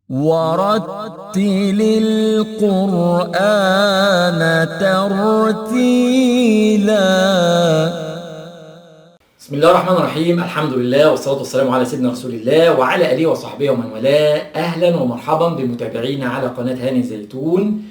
ورتل القرآن ترتيلا. بسم الله الرحمن الرحيم. الحمد لله والصلاة والسلام على سيدنا رسول الله وعلى آله وصحبه ومن والاه. أهلا ومرحبا بمتابعينا على قناة هاني زيتون،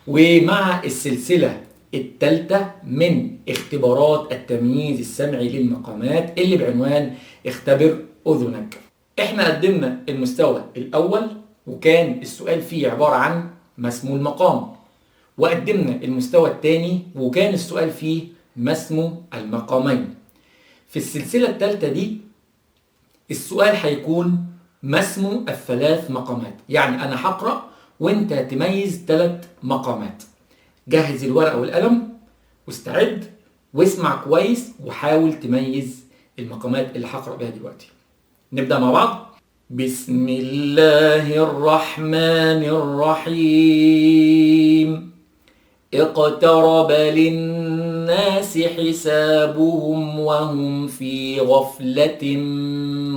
ومع السلسلة الثالثة من اختبارات التمييز السمعي للمقامات اللي بعنوان اختبر أذنك. احنا قدمنا المستوى الأول وكان السؤال فيه عبارة عن ما اسم المقام، وقدمنا المستوى الثاني وكان السؤال فيه ما اسم المقامين. في السلسلة الثالثة دي السؤال هيكون ما اسم الثلاث مقامات، يعني أنا هقرأ وأنت تميز 3 مقامات. جهز الورقة والقلم واستعد واسمع كويس وحاول تميز المقامات اللي هقرأ بها دلوقتي. نبدأ مع بعض. بسم الله الرحمن الرحيم. اقترب للناس حسابهم وهم في غفلة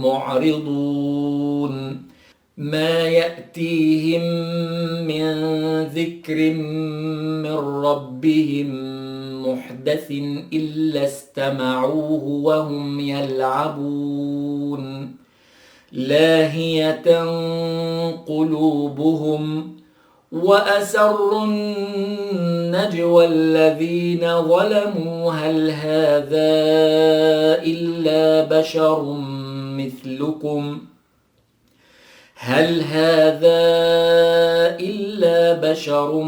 معرضون. ما يأتيهم من ذكر من ربهم محدث إلا استمعوه وهم يلعبون. لاهية قلوبهم وأسروا النجوى الذين ظلموا هل هذا إلا بشر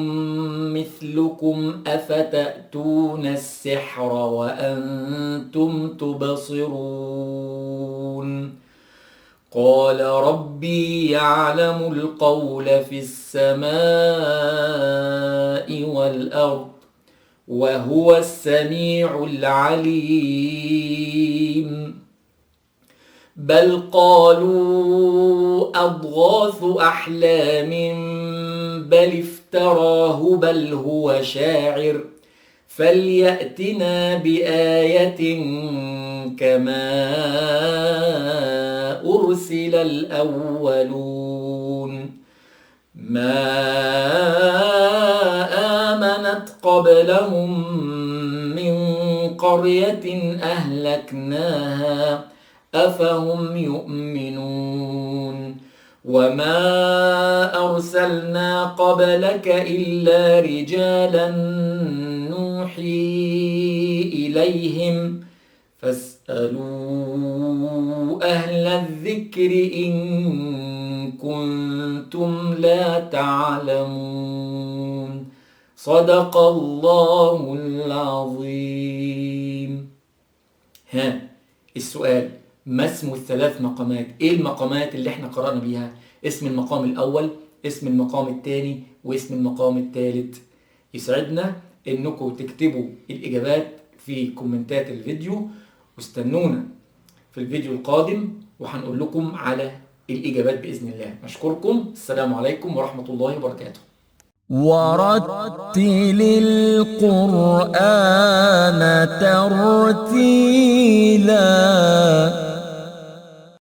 مثلكم أفتأتون السحر وأنتم تبصرون. قال ربي يعلم القول في السماء والأرض وهو السميع العليم. بل قالوا أضغاث أحلام بل افتراه بل هو شاعر فليأتنا بآية كما أرسل الأولون. ما آمنت قبلهم من قرية أهلكناها أفهم يؤمنون. وما أرسلنا قبلك إلا رجالا نوحي إليهم فاسألوا أهل الذكر إن كنتم لا تعلمون. صدق الله العظيم. السؤال ما اسم الثلاث مقامات؟ ايه المقامات اللي احنا قرأنا بيها؟ اسم المقام الأول، اسم المقام الثاني، واسم المقام الثالث. يسعدنا انكم تكتبوا الإجابات في كومنتات الفيديو، واستنونا في الفيديو القادم وهنقول لكم على الإجابات بإذن الله. أشكركم. السلام عليكم ورحمة الله وبركاته. ورتل القرآن ترتيلا.